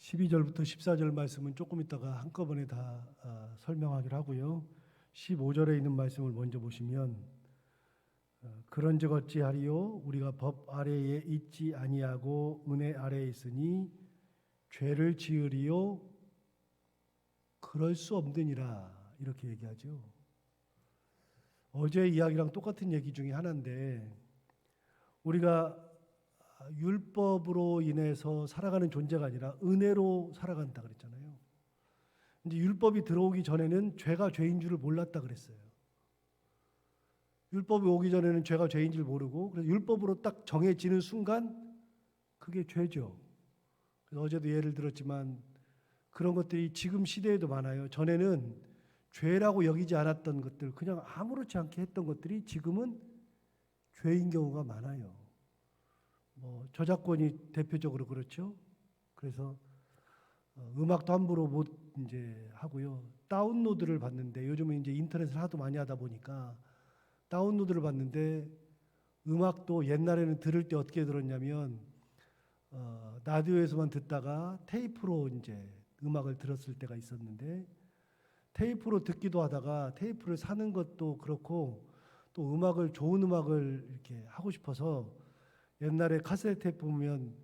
12절부터 14절 말씀은 조금 있다가 한꺼번에 다 설명하기로 하고요. 15절에 있는 말씀을 먼저 보시면 그런즉 어찌하리요 우리가 법 아래에 있지 아니하고 은혜 아래에 있으니 죄를 지으리요 그럴 수 없느니라 이렇게 얘기하죠. 어제 이야기랑 똑같은 얘기 중에 하나인데 우리가 율법으로 인해서 살아가는 존재가 아니라 은혜로 살아간다 그랬잖아요. 이제 율법이 들어오기 전에는 죄가 죄인 줄을 몰랐다 그랬어요. 율법이 오기 전에는 죄가 죄인 줄 모르고 그래서 율법으로 딱 정해지는 순간 그게 죄죠. 그래서 어제도 예를 들었지만 그런 것들이 지금 시대에도 많아요. 전에는 죄라고 여기지 않았던 것들 그냥 아무렇지 않게 했던 것들이 지금은 죄인 경우가 많아요. 저작권이 대표적으로 그렇죠. 그래서 음악도 함부로 못 이제 하고요. 다운로드를 받는데 요즘은 이제 인터넷을 하도 많이 하다 보니까 다운로드를 받는데 음악도 옛날에는 들을 때 어떻게 들었냐면 라디오에서만 듣다가 테이프로 이제 음악을 들었을 때가 있었는데 테이프로 듣기도 하다가 테이프를 사는 것도 그렇고 또 음악을 좋은 음악을 이렇게 하고 싶어서 옛날에 카세트 테이프 보면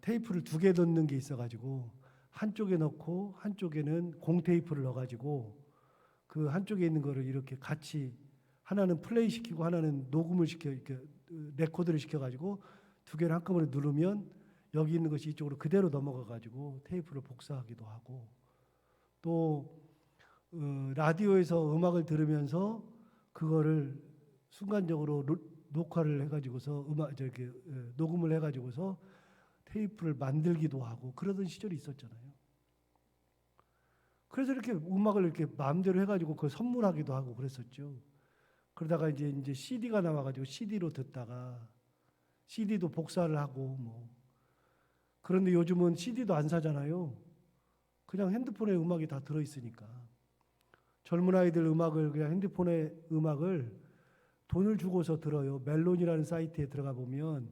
테이프를 두 개 넣는 게 있어가지고 한쪽에 넣고 한쪽에는 공테이프를 넣어가지고 그 한쪽에 있는 거를 이렇게 같이 하나는 플레이 시키고 하나는 녹음을 시켜 이렇게 레코드를 시켜가지고 두 개를 한꺼번에 누르면 여기 있는 것이 이쪽으로 그대로 넘어가가지고 테이프를 복사하기도 하고 또 라디오에서 음악을 들으면서 그거를 순간적으로 녹화를 해가지고서 녹음을 해가지고서 테이프를 만들기도 하고 그러던 시절이 있었잖아요. 그래서 이렇게 음악을 이렇게 마음대로 해가지고 그걸 선물하기도 하고 그랬었죠. 그러다가 이제 CD가 나와가지고 CD로 듣다가 CD도 복사를 하고 그런데 요즘은 CD도 안 사잖아요. 그냥 핸드폰에 음악이 다 들어있으니까 젊은 아이들 음악을 그냥 핸드폰에 음악을 돈을 주고서 들어요. 멜론이라는 사이트에 들어가 보면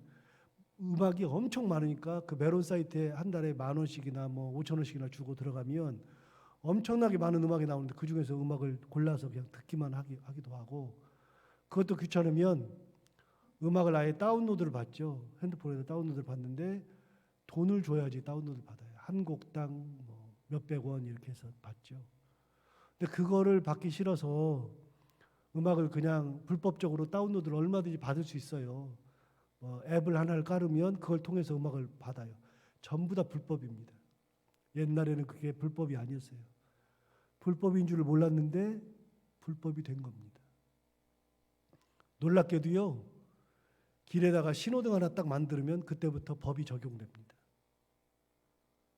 음악이 엄청 많으니까 그 멜론 사이트에 한 달에 10,000원씩이나 5,000원씩이나 주고 들어가면 엄청나게 많은 음악이 나오는데 그 중에서 음악을 골라서 그냥 듣기만 하기도 하고 그것도 귀찮으면 음악을 아예 다운로드를 받죠. 핸드폰에서 다운로드를 받는데 돈을 줘야지 다운로드를 받아요. 한 곡당 몇백 원 이렇게 해서 받죠. 근데 그거를 받기 싫어서 음악을 그냥 불법적으로 다운로드를 얼마든지 받을 수 있어요. 앱을 하나를 깔으면 그걸 통해서 음악을 받아요. 전부 다 불법입니다. 옛날에는 그게 불법이 아니었어요. 불법인 줄 몰랐는데 불법이 된 겁니다. 놀랍게도요. 길에다가 신호등 하나 딱 만들면 그때부터 법이 적용됩니다.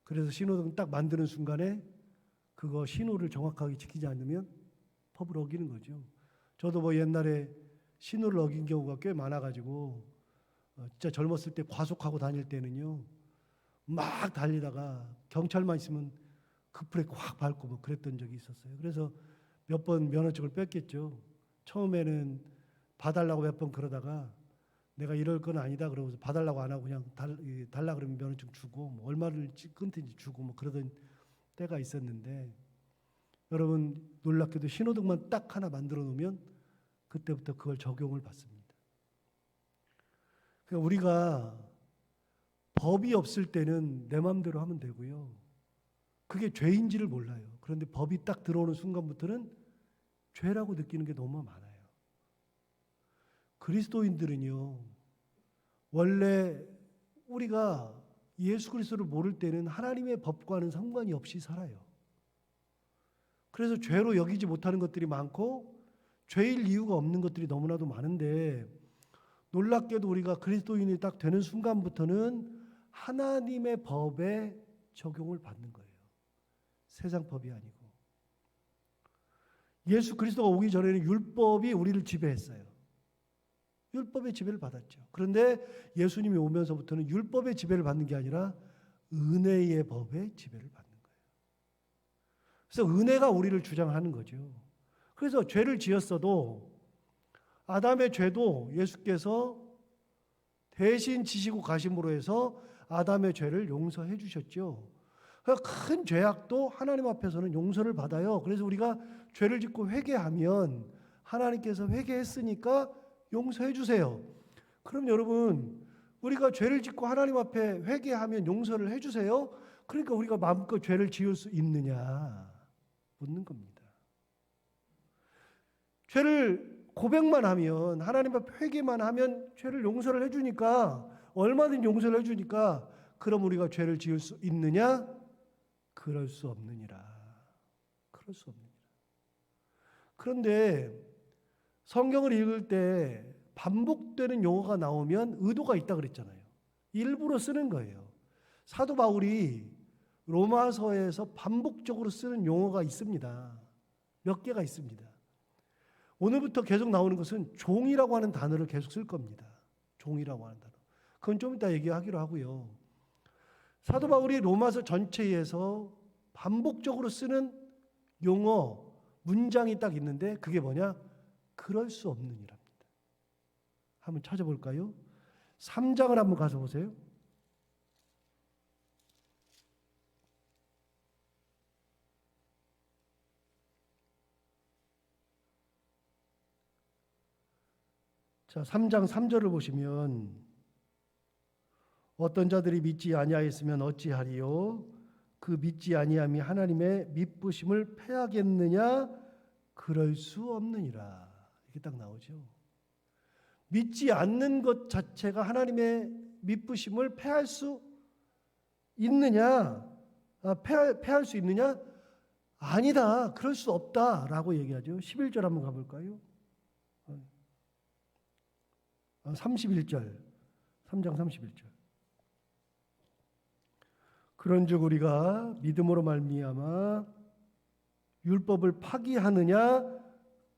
그래서 신호등 딱 만드는 순간에 그거 신호를 정확하게 지키지 않으면 법을 어기는 거죠. 저도 옛날에 신호를 어긴 경우가 꽤 많아가지고 진짜 젊었을 때 과속하고 다닐 때는요. 막 달리다가 경찰만 있으면 급브레이크 확 밟고 그랬던 적이 있었어요. 그래서 몇 번 면허증을 뺐겠죠. 처음에는 봐달라고 몇 번 그러다가 내가 이럴 건 아니다 그러고서 봐달라고 안 하고 그냥 달라 그러면 면허증 주고 얼마를 끊든지 주고 그러던 때가 있었는데 여러분 놀랍게도 신호등만 딱 하나 만들어 놓으면 그때부터 그걸 적용을 받습니다. 그러니까 우리가 법이 없을 때는 내 마음대로 하면 되고요. 그게 죄인지를 몰라요. 그런데 법이 딱 들어오는 순간부터는 죄라고 느끼는 게 너무 많아요. 그리스도인들은요. 원래 우리가 예수 그리스도를 모를 때는 하나님의 법과는 상관이 없이 살아요. 그래서 죄로 여기지 못하는 것들이 많고 죄일 이유가 없는 것들이 너무나도 많은데 놀랍게도 우리가 그리스도인이 딱 되는 순간부터는 하나님의 법에 적용을 받는 거예요. 세상 법이 아니고. 예수 그리스도가 오기 전에는 율법이 우리를 지배했어요. 율법의 지배를 받았죠. 그런데 예수님이 오면서부터는 율법의 지배를 받는 게 아니라 은혜의 법의 지배를 받는 거예요. 그래서 은혜가 우리를 주장하는 거죠. 그래서 죄를 지었어도 아담의 죄도 예수께서 대신 지시고 가심으로 해서 아담의 죄를 용서해 주셨죠. 큰 죄악도 하나님 앞에서는 용서를 받아요. 그래서 우리가 죄를 짓고 회개하면 하나님께서 회개했으니까 용서해 주세요. 그럼 여러분, 우리가 죄를 짓고 하나님 앞에 회개하면 용서를 해 주세요. 그러니까 우리가 마음껏 죄를 지을 수 있느냐 묻는 겁니다. 죄를 고백만 하면, 하나님 앞에 회개만 하면 죄를 용서를 해 주니까, 얼마든지 용서를 해 주니까, 그럼 우리가 죄를 지을 수 있느냐? 그럴 수 없느니라. 그럴 수 없느니라. 그런데 성경을 읽을 때 반복되는 용어가 나오면 의도가 있다 그랬잖아요. 일부러 쓰는 거예요. 사도 바울이 로마서에서 반복적으로 쓰는 용어가 있습니다. 몇 개가 있습니다. 오늘부터 계속 나오는 것은 종이라고 하는 단어를 계속 쓸 겁니다. 종이라고 하는 단어. 그건 좀 이따 얘기하기로 하고요. 사도 바울이 로마서 전체에서 반복적으로 쓰는 용어, 문장이 딱 있는데 그게 뭐냐? 그럴 수 없는 이랍니다. 한번 찾아볼까요? 3장을 한번 가서 보세요. 자, 3장 3절을 보시면 어떤 자들이 믿지 아니하였으면 어찌하리요? 그 믿지 아니함이 하나님의 미쁘심을 패하겠느냐? 그럴 수 없느니라. 이렇게 딱 나오죠. 믿지 않는 것 자체가 하나님의 미쁘심을 패할 수 있느냐? 패할 수 있느냐? 아니다. 그럴 수 없다라고 얘기하죠. 11절 한번 가볼까요? 31절. 3장 31절. 그런즉 우리가 믿음으로 말미암아 율법을 파기하느냐?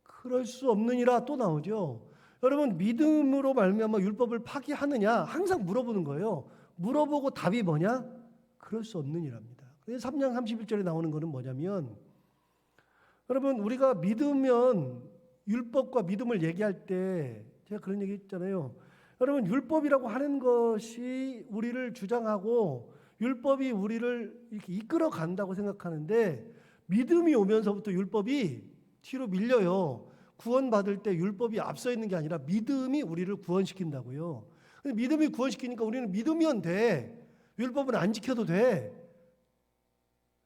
그럴 수 없느니라. 또 나오죠. 여러분, 믿음으로 말미암아 율법을 파기하느냐? 항상 물어보는 거예요. 물어보고 답이 뭐냐? 그럴 수 없느니랍니다. 그래서 3장 31절에 나오는 거는 뭐냐면, 여러분, 우리가 믿으면 율법과 믿음을 얘기할 때 제가 그런 얘기 했잖아요. 여러분, 율법이라고 하는 것이 우리를 주장하고 율법이 우리를 이렇게 이끌어 간다고 생각하는데, 믿음이 오면서부터 율법이 뒤로 밀려요. 구원받을 때 율법이 앞서 있는 게 아니라 믿음이 우리를 구원시킨다고요. 근데 믿음이 구원시키니까 우리는 믿으면 돼. 율법은 안 지켜도 돼.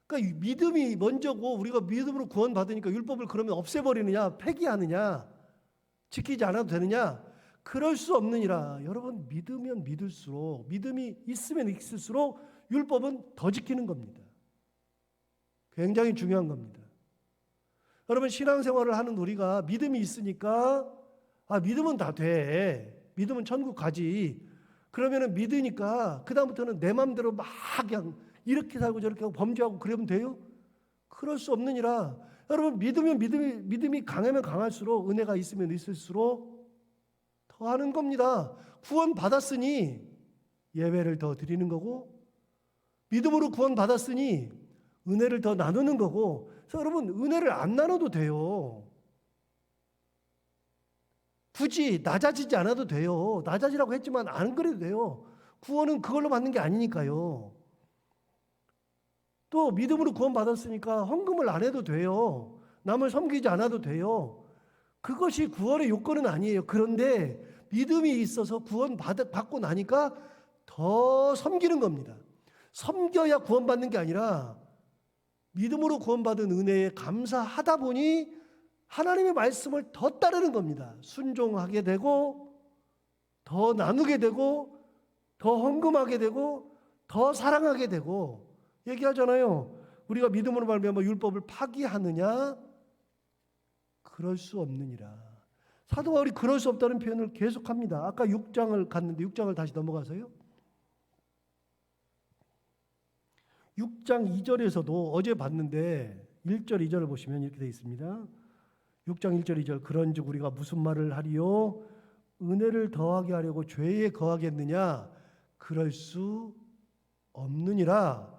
그러니까 믿음이 먼저고 우리가 믿음으로 구원받으니까 율법을 그러면 없애버리느냐, 폐기하느냐, 지키지 않아도 되느냐? 그럴 수 없느니라. 여러분, 믿으면 믿을수록, 믿음이 있으면 있을수록 율법은 더 지키는 겁니다. 굉장히 중요한 겁니다. 여러분, 신앙생활을 하는 우리가 믿음이 있으니까 믿으면 다 돼. 믿으면 천국 가지. 그러면은 믿으니까 그 다음부터는 내 마음대로 막 그냥 이렇게 살고 저렇게 하고 범죄하고 그러면 돼요? 그럴 수 없느니라. 여러분, 믿으면 믿음이 강하면 강할수록, 은혜가 있으면 있을수록 더 하는 겁니다. 구원 받았으니 예배를 더 드리는 거고, 믿음으로 구원 받았으니 은혜를 더 나누는 거고. 그래서 여러분, 은혜를 안 나눠도 돼요. 굳이 낮아지지 않아도 돼요. 낮아지라고 했지만 안 그래도 돼요. 구원은 그걸로 받는 게 아니니까요. 또 믿음으로 구원 받았으니까 헌금을 안 해도 돼요. 남을 섬기지 않아도 돼요. 그것이 구원의 요건은 아니에요. 그런데 믿음이 있어서 구원 받고 나니까 더 섬기는 겁니다. 섬겨야 구원받는 게 아니라 믿음으로 구원받은 은혜에 감사하다 보니 하나님의 말씀을 더 따르는 겁니다. 순종하게 되고, 더 나누게 되고, 더 헌금하게 되고, 더 사랑하게 되고. 얘기하잖아요. 우리가 믿음으로 말미암아 율법을 파기하느냐? 그럴 수 없느니라. 사도 바울이 그럴 수 없다는 표현을 계속합니다. 아까 6장을 갔는데 6장을 다시 넘어가서요. 6장 2절에서도 어제 봤는데 1절 2절을 보시면 이렇게 되어 있습니다. 6장 1절 2절. 그런즉 우리가 무슨 말을 하리요? 은혜를 더하게 하려고 죄에 거하겠느냐? 그럴 수 없느니라.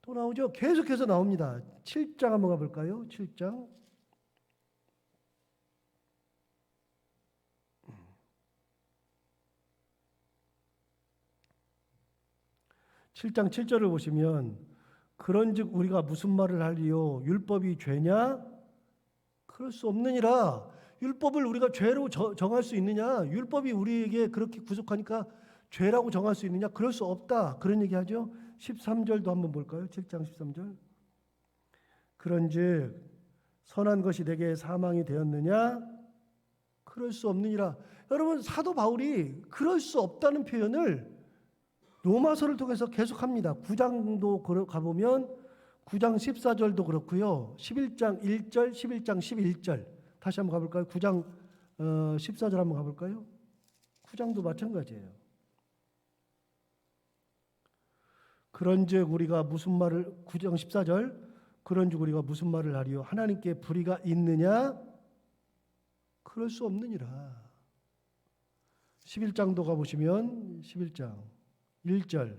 또 나오죠. 계속해서 나옵니다. 7장 한번 가볼까요? 7장. 7장 7절을 보시면 그런즉 우리가 무슨 말을 하리요? 율법이 죄냐? 그럴 수 없느니라. 율법을 우리가 죄로 정할 수 있느냐? 율법이 우리에게 그렇게 구속하니까 죄라고 정할 수 있느냐? 그럴 수 없다. 그런 얘기하죠. 13절도 한번 볼까요? 7장 13절. 그런즉 선한 것이 내게 사망이 되었느냐? 그럴 수 없느니라. 여러분, 사도 바울이 그럴 수 없다는 표현을 로마서를 통해서 계속합니다. 9장도 가보면 9장 14절도 그렇고요. 11장 1절, 11장 11절. 다시 한번 가볼까요? 9장 14절 한번 가볼까요? 9장도 마찬가지예요. 그런즉 우리가 무슨 말을 9장 14절 그런즉 우리가 무슨 말을 하리요? 하나님께 불의가 있느냐? 그럴 수 없느니라. 11장도 가보시면 11장 1절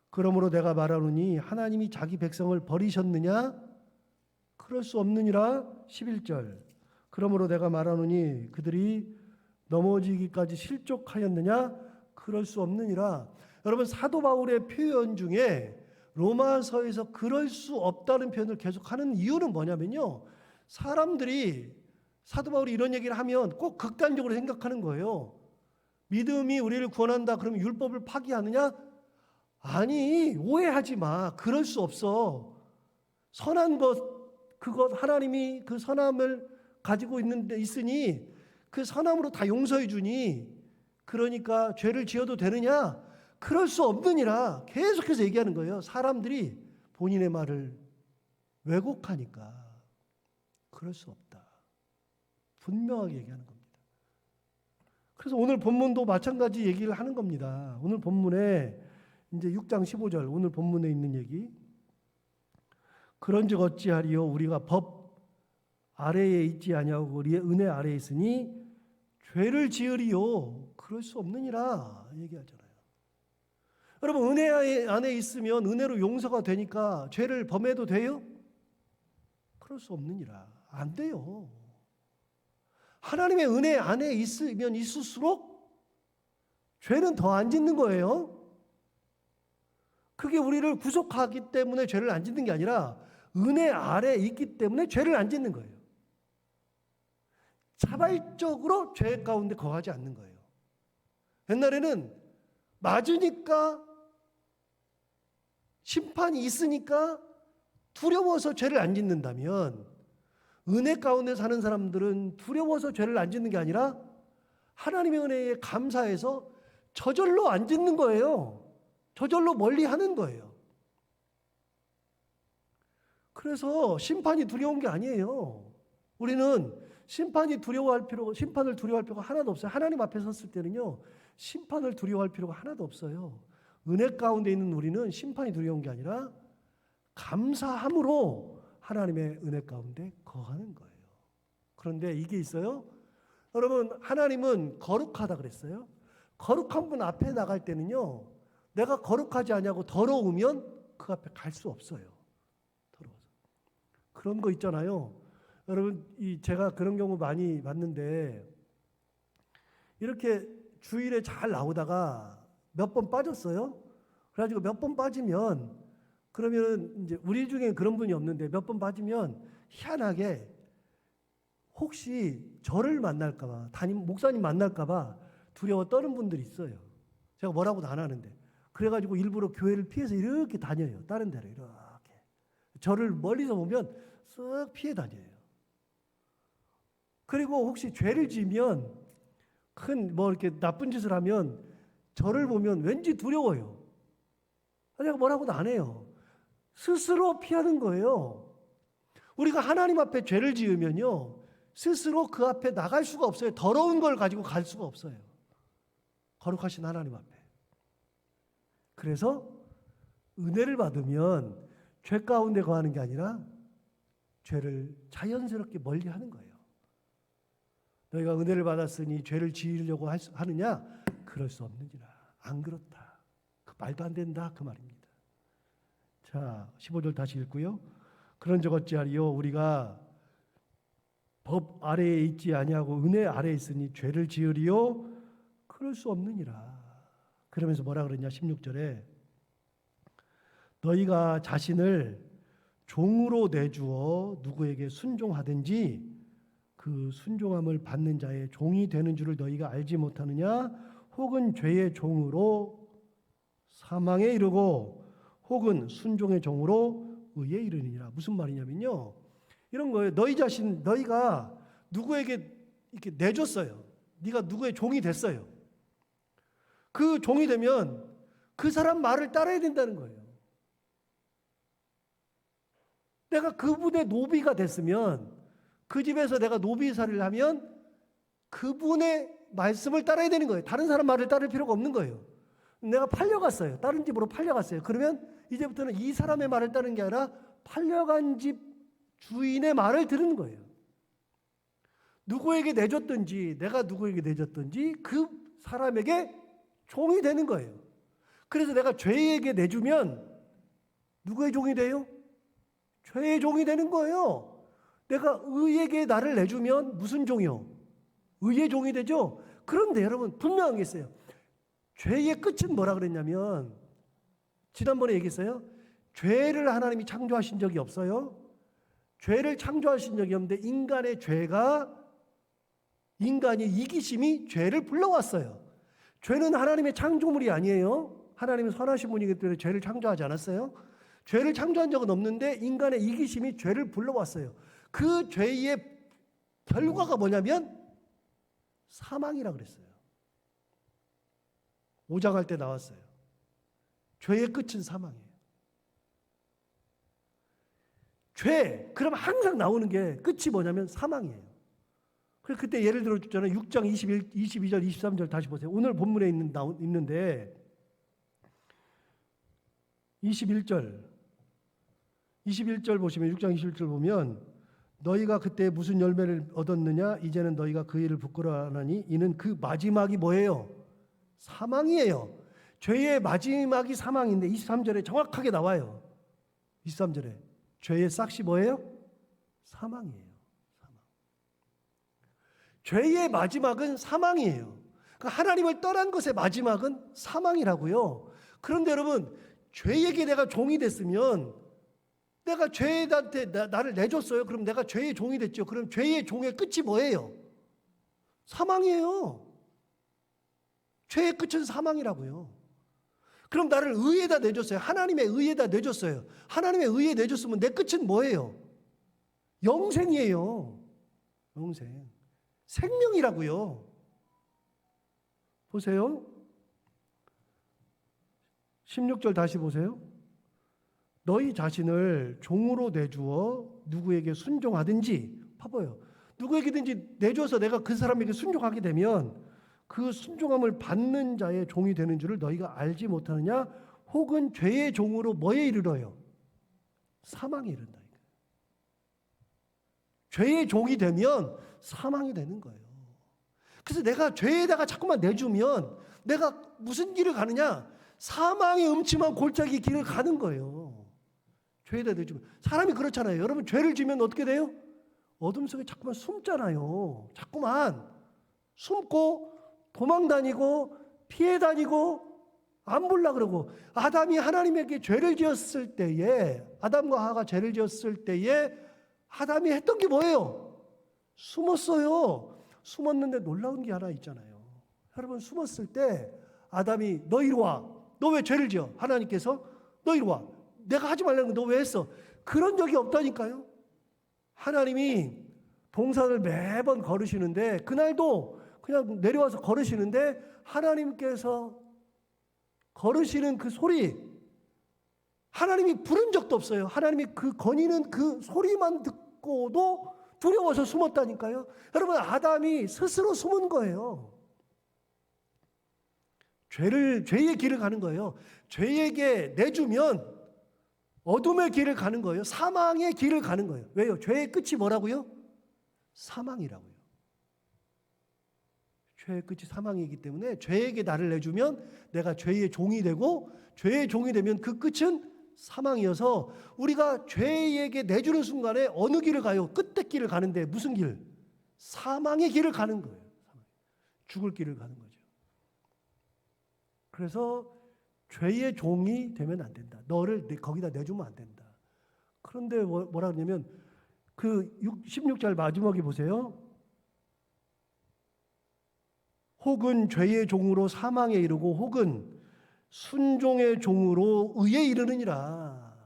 그러므로 내가 말하노니 하나님이 자기 백성을 버리셨느냐? 그럴 수 없느니라. 11절 그러므로 내가 말하노니 그들이 넘어지기까지 실족하였느냐? 그럴 수 없느니라. 여러분, 사도 바울의 표현 중에 로마서에서 그럴 수 없다는 표현을 계속하는 이유는 뭐냐면요, 사람들이 사도 바울이 이런 얘기를 하면 꼭 극단적으로 생각하는 거예요. 믿음이 우리를 구원한다 그러면 율법을 파기하느냐? 아니, 오해하지 마. 그럴 수 없어. 선한 것, 그것 하나님이 그 선함을 가지고 있으니 그 선함으로 다 용서해 주니 그러니까 죄를 지어도 되느냐? 그럴 수 없느니라. 계속해서 얘기하는 거예요. 사람들이 본인의 말을 왜곡하니까 그럴 수 없다. 분명하게 얘기하는 겁니다. 그래서 오늘 본문도 마찬가지 얘기를 하는 겁니다. 오늘 본문에 이제 6장 15절 오늘 본문에 있는 얘기. 그런즉 어찌하리요? 우리가 법 아래에 있지 아니하고 우리의 은혜 아래에 있으니 죄를 지으리요? 그럴 수 없느니라 얘기하잖아요. 여러분, 은혜 안에 있으면 은혜로 용서가 되니까 죄를 범해도 돼요? 그럴 수 없느니라. 안 돼요. 하나님의 은혜 안에 있으면 있을수록 죄는 더 안 짓는 거예요. 그게 우리를 구속하기 때문에 죄를 안 짓는 게 아니라 은혜 아래 있기 때문에 죄를 안 짓는 거예요. 자발적으로 죄 가운데 거하지 않는 거예요. 옛날에는 맞으니까 심판이 있으니까 두려워서 죄를 안 짓는다면 은혜 가운데 사는 사람들은 두려워서 죄를 안 짓는 게 아니라 하나님의 은혜에 감사해서 저절로 안 짓는 거예요. 저절로 멀리 하는 거예요. 그래서 심판이 두려운 게 아니에요. 우리는 심판을 두려워할 필요가 하나도 없어요. 하나님 앞에 섰을 때는요, 심판을 두려워할 필요가 하나도 없어요. 은혜 가운데 있는 우리는 심판이 두려운 게 아니라 감사함으로 하나님의 은혜 가운데 거하는 거예요. 그런데 이게 있어요. 여러분, 하나님은 거룩하다 그랬어요. 거룩한 분 앞에 나갈 때는요, 내가 거룩하지 않냐고 더러우면 그 앞에 갈 수 없어요. 더러워서. 그런 거 있잖아요. 여러분, 제가 그런 경우 많이 봤는데 이렇게 주일에 잘 나오다가 몇 번 빠졌어요. 그래가지고 몇 번 빠지면 그러면 이제 우리 중에 그런 분이 없는데 몇 번 빠지면 희한하게 혹시 저를 만날까봐, 목사님 만날까봐 두려워 떠는 분들이 있어요. 제가 뭐라고도 안 하는데. 그래가지고 일부러 교회를 피해서 이렇게 다녀요. 다른 데로 이렇게. 저를 멀리서 보면 쓱 피해 다녀요. 그리고 혹시 죄를 지으면 이렇게 나쁜 짓을 하면 저를 보면 왠지 두려워요. 내가 뭐라고도 안 해요. 스스로 피하는 거예요. 우리가 하나님 앞에 죄를 지으면요, 스스로 그 앞에 나갈 수가 없어요. 더러운 걸 가지고 갈 수가 없어요. 거룩하신 하나님 앞에. 그래서 은혜를 받으면 죄 가운데 거하는 게 아니라 죄를 자연스럽게 멀리 하는 거예요. 너희가 은혜를 받았으니 죄를 지으려고 하느냐? 그럴 수 없느니라. 안 그렇다. 그 말도 안 된다. 그 말입니다. 자, 15절 다시 읽고요. 그런즉 어찌하리요? 우리가 법 아래에 있지 아니하고 은혜 아래에 있으니 죄를 지으리요? 그럴 수 없느니라. 그러면서 뭐라 그러냐? 16절에 너희가 자신을 종으로 내주어 누구에게 순종하든지 그 순종함을 받는 자의 종이 되는 줄을 너희가 알지 못하느냐? 혹은 죄의 종으로 사망에 이르고 혹은 순종의 종으로 의에 이르느니라. 무슨 말이냐면요, 이런 거예요. 너희 자신, 너희가 누구에게 이렇게 내줬어요. 네가 누구의 종이 됐어요. 그 종이 되면 그 사람 말을 따라야 된다는 거예요. 내가 그분의 노비가 됐으면, 그 집에서 내가 노비살이를 하면 그분의 말씀을 따라야 되는 거예요. 다른 사람 말을 따를 필요가 없는 거예요. 내가 팔려갔어요. 다른 집으로 팔려갔어요. 그러면 이제부터는 이 사람의 말을 따르는 게 아니라 팔려간 집 주인의 말을 들은 거예요. 누구에게 내줬든지, 내가 누구에게 내줬든지 그 사람에게 종이 되는 거예요. 그래서 내가 죄에게 내주면 누구의 종이 돼요? 죄의 종이 되는 거예요. 내가 의에게 나를 내주면 무슨 종이요? 의의 종이 되죠. 그런데 여러분 분명한 게 있어요. 죄의 끝은 뭐라 그랬냐면, 지난번에 얘기했어요. 죄를 하나님이 창조하신 적이 없어요. 죄를 창조하신 적이 없는데 인간의 죄가, 인간의 이기심이 죄를 불러왔어요. 죄는 하나님의 창조물이 아니에요. 하나님은 선하신 분이기 때문에 죄를 창조하지 않았어요. 죄를 창조한 적은 없는데 인간의 이기심이 죄를 불러왔어요. 그 죄의 결과가 뭐냐면 사망이라 그랬어요. 5장 할 때 나왔어요. 죄의 끝은 사망이에요. 죄, 그럼 항상 나오는 게 끝이 뭐냐면 사망이에요. 그래서 그때 예를 들어 줬잖아요. 6장 22절, 23절 다시 보세요. 오늘 본문에 있는데 21절 보시면, 6장 21절 보면, 너희가 그때 무슨 열매를 얻었느냐? 이제는 너희가 그 일을 부끄러워하나니 이는 그 마지막이 뭐예요? 사망이에요. 죄의 마지막이 사망인데 23절에 정확하게 나와요. 23절에 죄의 싹이 뭐예요? 사망이에요. 사망. 죄의 마지막은 사망이에요. 그러니까 하나님을 떠난 것의 마지막은 사망이라고요. 그런데 여러분, 죄에게 내가 종이 됐으면, 내가 죄한테 나를 내줬어요. 그럼 내가 죄의 종이 됐죠. 그럼 죄의 종의 끝이 뭐예요? 사망이에요. 죄의 끝은 사망이라고요. 그럼 나를 의에다 내줬어요. 하나님의 의에다 내줬어요. 하나님의 의에 내줬으면 내 끝은 뭐예요? 영생이에요. 영생. 생명이라고요. 보세요. 16절 다시 보세요. 너희 자신을 종으로 내주어 누구에게 순종하든지, 봐봐요. 누구에게든지 내줘서 내가 그 사람에게 순종하게 되면 그 순종함을 받는 자의 종이 되는 줄을 너희가 알지 못하느냐? 혹은 죄의 종으로 뭐에 이르러요? 사망에 이른다. 죄의 종이 되면 사망이 되는 거예요. 그래서 내가 죄에다가 자꾸만 내주면 내가 무슨 길을 가느냐? 사망의 음침한 골짜기 길을 가는 거예요. 죄에다 내주면. 사람이 그렇잖아요. 여러분, 죄를 지면 어떻게 돼요? 어둠 속에 자꾸만 숨잖아요. 자꾸만 숨고 도망 다니고 피해 다니고 안 보려고 그러고. 아담이 하나님에게 죄를 지었을 때에, 아담과 하와가 죄를 지었을 때에 아담이 했던 게 뭐예요? 숨었어요. 숨었는데 놀라운 게 하나 있잖아요. 여러분, 숨었을 때 아담이 너 이리 와. 너 왜 죄를 지어? 하나님께서 너 이리 와. 내가 하지 말라는 거 너 왜 했어? 그런 적이 없다니까요. 하나님이 동산을 매번 걸으시는데, 그날도 그냥 내려와서 걸으시는데 하나님께서 걸으시는 그 소리, 하나님이 부른 적도 없어요. 하나님이 그 거니는 그 소리만 듣고도 두려워서 숨었다니까요. 여러분, 아담이 스스로 숨은 거예요. 죄의 길을 가는 거예요. 죄에게 내주면 어둠의 길을 가는 거예요. 사망의 길을 가는 거예요. 왜요? 죄의 끝이 뭐라고요? 사망이라고요. 죄의 끝이 사망이기 때문에 죄에게 나를 내주면 내가 죄의 종이 되고, 죄의 종이 되면 그 끝은 사망이어서 우리가 죄에게 내주는 순간에 어느 길을 가요? 끝의 길을 가는데 무슨 길? 사망의 길을 가는 거예요. 죽을 길을 가는 거죠. 그래서 죄의 종이 되면 안 된다. 너를 거기다 내주면 안 된다. 그런데 뭐라 그러냐면 그 16절 마지막에 보세요. 혹은 죄의 종으로 사망에 이르고 혹은 순종의 종으로 의에 이르느니라.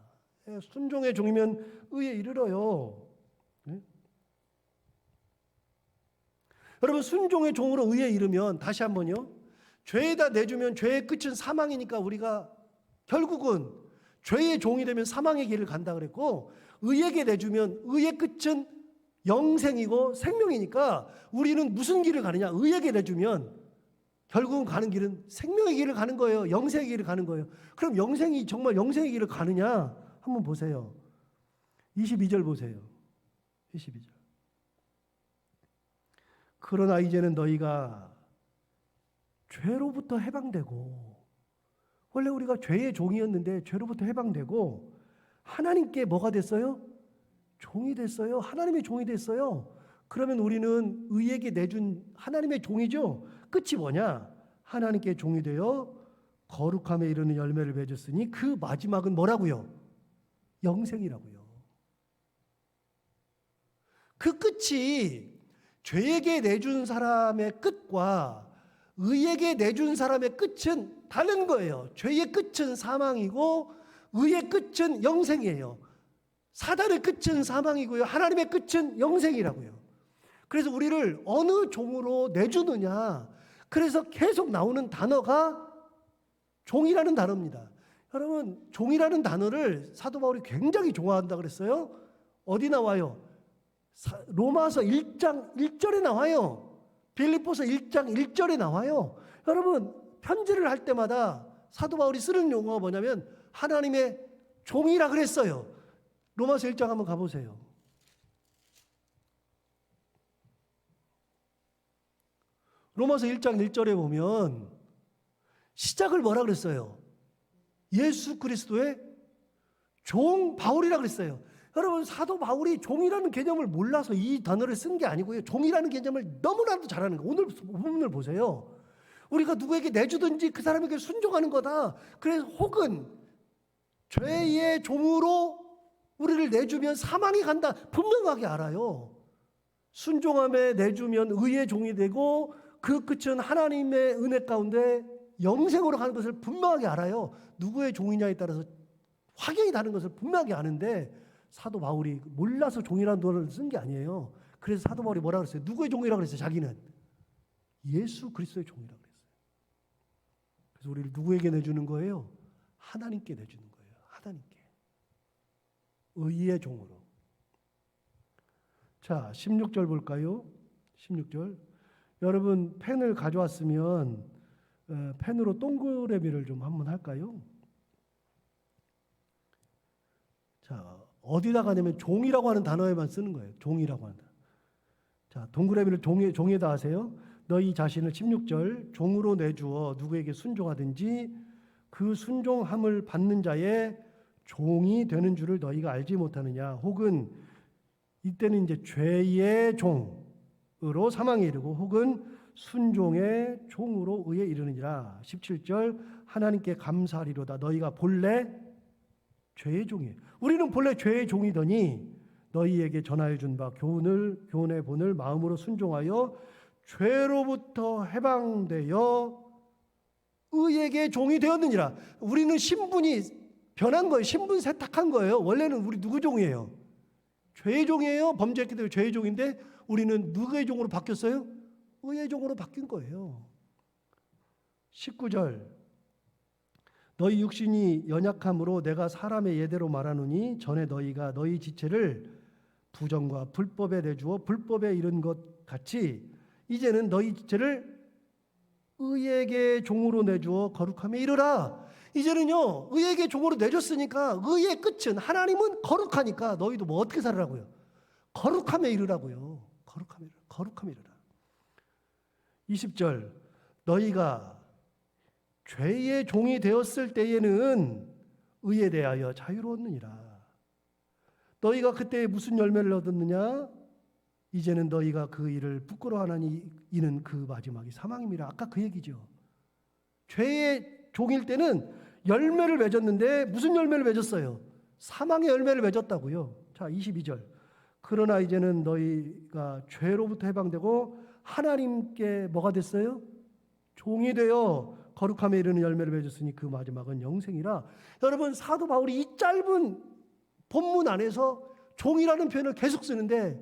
순종의 종이면 의에 이르러요. 네? 여러분 순종의 종으로 의에 이르면 다시 한번요. 죄에다 내주면 죄의 끝은 사망이니까 우리가 결국은 죄의 종이 되면 사망의 길을 간다 그랬고 의에게 내주면 의의 끝은 영생이고 생명이니까 우리는 무슨 길을 가느냐? 의에게 내주면 결국은 가는 길은 생명의 길을 가는 거예요. 영생의 길을 가는 거예요. 그럼 영생이 정말 영생의 길을 가느냐? 한번 보세요. 22절 보세요. 22절. 그러나 이제는 너희가 죄로부터 해방되고 원래 우리가 죄의 종이었는데 죄로부터 해방되고 하나님께 뭐가 됐어요? 종이 됐어요. 하나님의 종이 됐어요. 그러면 우리는 의에게 내준 하나님의 종이죠. 끝이 뭐냐? 하나님께 종이 되어 거룩함에 이르는 열매를 맺었으니 그 마지막은 뭐라고요? 영생이라고요. 그 끝이 죄에게 내준 사람의 끝과 의에게 내준 사람의 끝은 다른 거예요. 죄의 끝은 사망이고 의의 끝은 영생이에요. 사단의 끝은 사망이고요. 하나님의 끝은 영생이라고요. 그래서 우리를 어느 종으로 내주느냐. 그래서 계속 나오는 단어가 종이라는 단어입니다. 여러분, 종이라는 단어를 사도 바울이 굉장히 좋아한다 그랬어요. 어디 나와요? 로마서 1장 1절에 나와요. 빌립보서 1장 1절에 나와요. 여러분, 편지를 할 때마다 사도 바울이 쓰는 용어가 뭐냐면 하나님의 종이라 그랬어요. 로마서 1장 한번 가보세요. 로마서 1장 1절에 보면 시작을 뭐라 그랬어요? 예수 그리스도의 종 바울이라 그랬어요. 여러분, 사도 바울이 종이라는 개념을 몰라서 이 단어를 쓴 게 아니고요. 종이라는 개념을 너무나도 잘하는 거예요. 오늘 본문을 보세요. 우리가 누구에게 내주든지 그 사람에게 순종하는 거다. 그래서 혹은 죄의 종으로 우리를 내주면 사망이 간다. 분명하게 알아요. 순종함에 내주면 의의 종이 되고 그 끝은 하나님의 은혜 가운데 영생으로 가는 것을 분명하게 알아요. 누구의 종이냐에 따라서 확연히 다른 것을 분명하게 아는데 사도 바울이 몰라서 종이라는 단어를 쓴 게 아니에요. 그래서 사도 바울이 뭐라 그랬어요? 누구의 종이라고 그랬어요? 자기는 예수 그리스도의 종이라고 그랬어요. 그래서 우리를 누구에게 내주는 거예요? 하나님께 내주는 거예요. 하나님께. 의의 종으로. 자, 16절 볼까요? 16절. 여러분 펜을 가져왔으면 펜으로 동그라미를 좀 한번 할까요? 자, 어디다가 하냐면 종이라고 하는 단어에만 쓰는 거예요. 종이라고 하는 단어. 자, 동그라미를 종에다 하세요. 너희 자신을 16절 종으로 내주어 누구에게 순종하든지 그 순종함을 받는 자의 종이 되는 줄을 너희가 알지 못하느냐. 혹은 이때는 이제 죄의 종으로 사망에 이르고 혹은 순종의 종으로 의에 이르느니라. 17절 하나님께 감사하리로다. 너희가 본래 죄의 종이에요. 우리는 본래 죄의 종이더니 너희에게 전하여 준 바 교훈의 본을 마음으로 순종하여 죄로부터 해방되어 의에게 종이 되었느니라. 우리는 신분이 변한 거예요. 신분 세탁한 거예요. 원래는 우리 누구 종이에요? 죄의 종이에요. 범죄했기 때문에 죄의 종인데 우리는 누구의 종으로 바뀌었어요? 의의 종으로 바뀐 거예요. 19절 너희 육신이 연약함으로 내가 사람의 예대로 말하노니 전에 너희가 너희 지체를 부정과 불법에 내주어 불법에 이른 것 같이 이제는 너희 지체를 의에게 종으로 내주어 거룩함에 이르라. 이제는요 의에게 종으로 내줬으니까 의의 끝은 하나님은 거룩하니까 너희도 뭐 어떻게 살으라고요? 거룩함에 이르라고요. 거룩함에 이르라. 20절 너희가 죄의 종이 되었을 때에는 의에 대하여 자유로웠느니라. 너희가 그때 무슨 열매를 얻었느냐? 이제는 너희가 그 일을 부끄러워하나니 이는 그 마지막이 사망입니다. 아까 그 얘기죠. 죄의 종일 때는 열매를 맺었는데 무슨 열매를 맺었어요? 사망의 열매를 맺었다고요. 자, 22절. 그러나 이제는 너희가 죄로부터 해방되고 하나님께 뭐가 됐어요? 종이 되어 거룩함에 이르는 열매를 맺었으니 그 마지막은 영생이라. 여러분, 사도 바울이 이 짧은 본문 안에서 종이라는 표현을 계속 쓰는데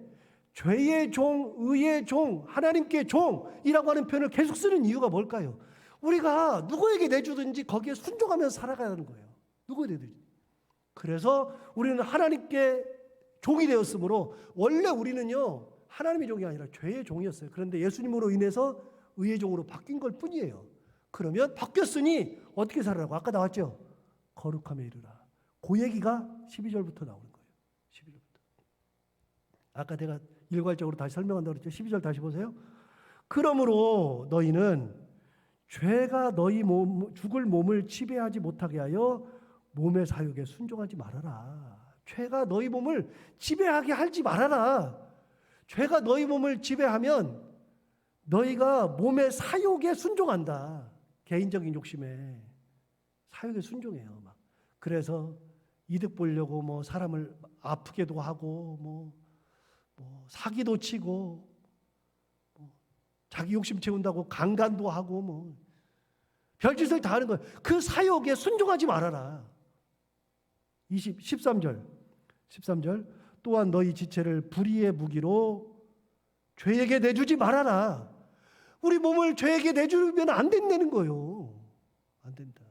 죄의 종, 의의 종, 하나님께 종이라고 하는 표현을 계속 쓰는 이유가 뭘까요? 우리가 누구에게 내주든지 거기에 순종하면서 살아가야 하는 거예요. 누구에게든지. 그래서 우리는 하나님께 종이 되었으므로 원래 우리는요 하나님의 종이 아니라 죄의 종이었어요. 그런데 예수님으로 인해서 의의 종으로 바뀐 걸 뿐이에요. 그러면 바뀌었으니 어떻게 살아라고? 아까 나왔죠? 거룩함에 이르라. 그 얘기가 12절부터 나오는 거예요. 12절부터. 아까 내가 일괄적으로 다시 설명한다고 그랬죠. 12절 다시 보세요. 그러므로 너희는 죄가 너희 죽을 몸을 지배하지 못하게 하여 몸의 사욕에 순종하지 말아라. 죄가 너희 몸을 지배하게 하지 말아라. 죄가 너희 몸을 지배하면 너희가 몸의 사욕에 순종한다. 개인적인 욕심에 사욕에 순종해요. 막. 그래서 이득 보려고 뭐 사람을 아프게도 하고 뭐 사기도 치고 자기 욕심 채운다고 강간도 하고 뭐 별짓을 다 하는 거예요. 그 사욕에 순종하지 말아라. 13절 또한 너희 지체를 불의의 무기로 죄에게 내주지 말아라. 우리 몸을 죄에게 내주면 안 된다는 거예요. 안 된다.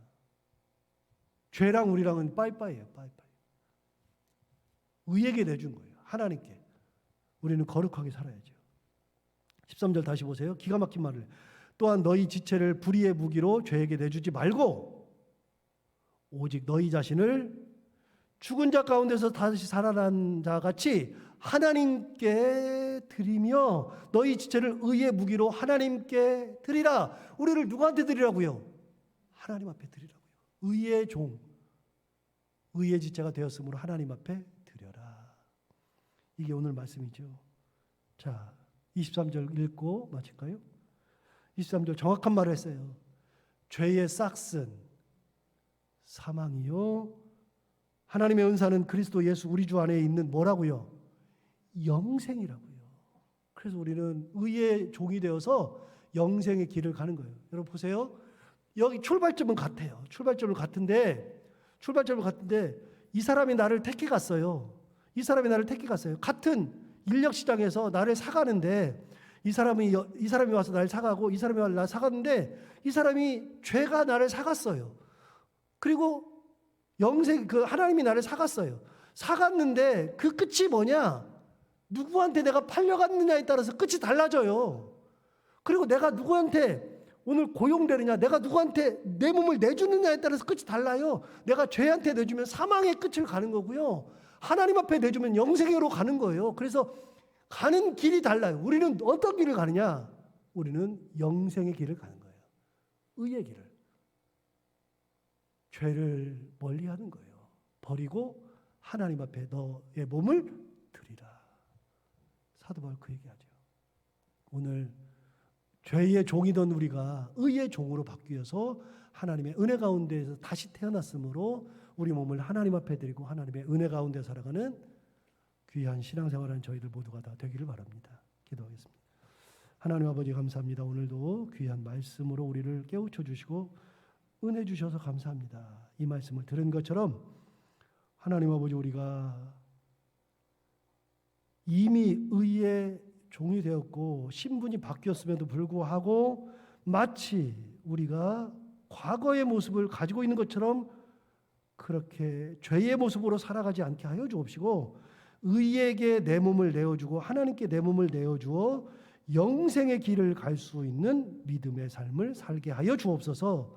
죄랑 우리랑은 빠이빠이예요. 빠이빠이. 의에게 내준 거예요. 하나님께. 우리는 거룩하게 살아야죠. 13절 다시 보세요. 기가 막힌 말을. 또한 너희 지체를 불의의 무기로 죄에게 내주지 말고 오직 너희 자신을 죽은 자 가운데서 다시 살아난 자 같이 하나님께 드리며 너희 지체를 의의 무기로 하나님께 드리라. 우리를 누구한테 드리라고요? 하나님 앞에 드리라고요. 의의 종, 의의 지체가 되었으므로 하나님 앞에 드려라. 이게 오늘 말씀이죠. 자, 23절 읽고 마칠까요? 23절 정확한 말을 했어요. 죄의 싹슨 사망이요 하나님의 은사는 그리스도 예수 우리 주 안에 있는 뭐라고요? 영생이라고요. 그래서 우리는 의의 종이 되어서 영생의 길을 가는 거예요. 여러분 보세요. 여기 출발점은 같아요. 출발점은 같은데 이 사람이 나를 택해 갔어요. 이 사람이 나를 택해 갔어요. 같은 인력 시장에서 나를 사가는데 이 사람이 와서 나를 사가고 이 사람이 와서 나를 사갔는데 이 사람이 죄가 나를 사갔어요. 그리고 하나님이 나를 사갔어요. 사갔는데 그 끝이 뭐냐? 누구한테 내가 팔려갔느냐에 따라서 끝이 달라져요. 그리고 내가 누구한테 오늘 고용되느냐, 내가 누구한테 내 몸을 내주느냐에 따라서 끝이 달라요. 내가 죄한테 내주면 사망의 끝을 가는 거고요. 하나님 앞에 내주면 영생으로 가는 거예요. 그래서 가는 길이 달라요. 우리는 어떤 길을 가느냐? 우리는 영생의 길을 가는 거예요. 의의 길을. 죄를 멀리하는 거예요. 버리고 하나님 앞에 너의 몸을 드리라. 사도 바울 그 얘기하죠. 오늘 죄의 종이던 우리가 의의 종으로 바뀌어서 하나님의 은혜 가운데에서 다시 태어났으므로 우리 몸을 하나님 앞에 드리고 하나님의 은혜 가운데 살아가는 귀한 신앙생활하는 저희들 모두가 다 되기를 바랍니다. 기도하겠습니다. 하나님 아버지 감사합니다. 오늘도 귀한 말씀으로 우리를 깨우쳐 주시고 은혜 주셔서 감사합니다. 이 말씀을 들은 것처럼 하나님 아버지 우리가 이미 의의 종이 되었고 신분이 바뀌었음에도 불구하고 마치 우리가 과거의 모습을 가지고 있는 것처럼 그렇게 죄의 모습으로 살아가지 않게 하여 주옵시고 의에게 내 몸을 내어주고 하나님께 내 몸을 내어주어 영생의 길을 갈 수 있는 믿음의 삶을 살게 하여 주옵소서.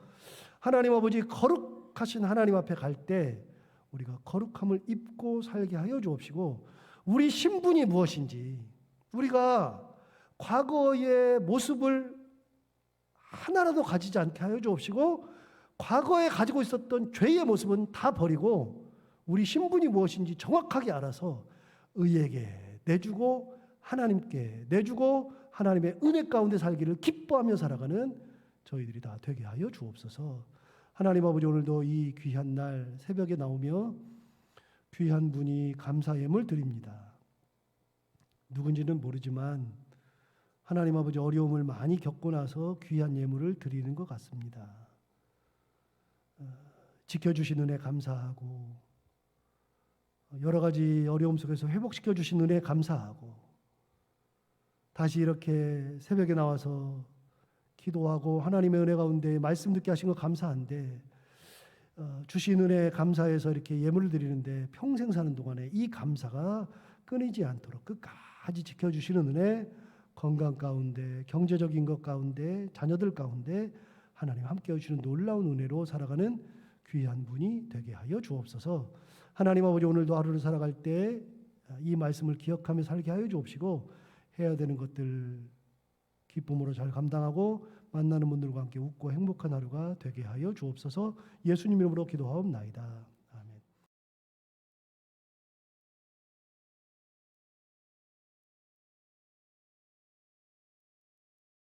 하나님 아버지 거룩하신 하나님 앞에 갈 때 우리가 거룩함을 입고 살게 하여 주옵시고 우리 신분이 무엇인지 우리가 과거의 모습을 하나라도 가지지 않게 하여 주옵시고 과거에 가지고 있었던 죄의 모습은 다 버리고 우리 신분이 무엇인지 정확하게 알아서 의에게 내주고 하나님께 내주고 하나님의 은혜 가운데 살기를 기뻐하며 살아가는 저희들이 다 되게 하여 주옵소서. 하나님 아버지, 오늘도 이 귀한 날 새벽에 나오며 귀한 분이 감사 예물 드립니다. 누군지는 모르지만 하나님 아버지, 어려움을 많이 겪고 나서 귀한 예물을 드리는 것 같습니다. 지켜주신 은혜 감사하고, 여러 가지 어려움 속에서 회복시켜 주신 은혜 감사하고, 다시 이렇게 새벽에 나와서 기도하고 하나님의 은혜 가운데 말씀 듣게 하신 거 감사한데, 주신 은혜 감사해서 이렇게 예물을 드리는데 평생 사는 동안에 이 감사가 끊이지 않도록 끝까지 지켜주시는 은혜, 건강 가운데, 경제적인 것 가운데, 자녀들 가운데 하나님 함께 해주시는 놀라운 은혜로 살아가는 귀한 분이 되게 하여 주옵소서. 하나님 아버지, 오늘도 하루를 살아갈 때 이 말씀을 기억하며 살게 하여 주옵시고, 해야 되는 것들 기쁨으로 잘 감당하고 만나는 분들과 함께 웃고 행복한 하루가 되게 하여 주옵소서. 예수님 이름으로 기도하옵나이다.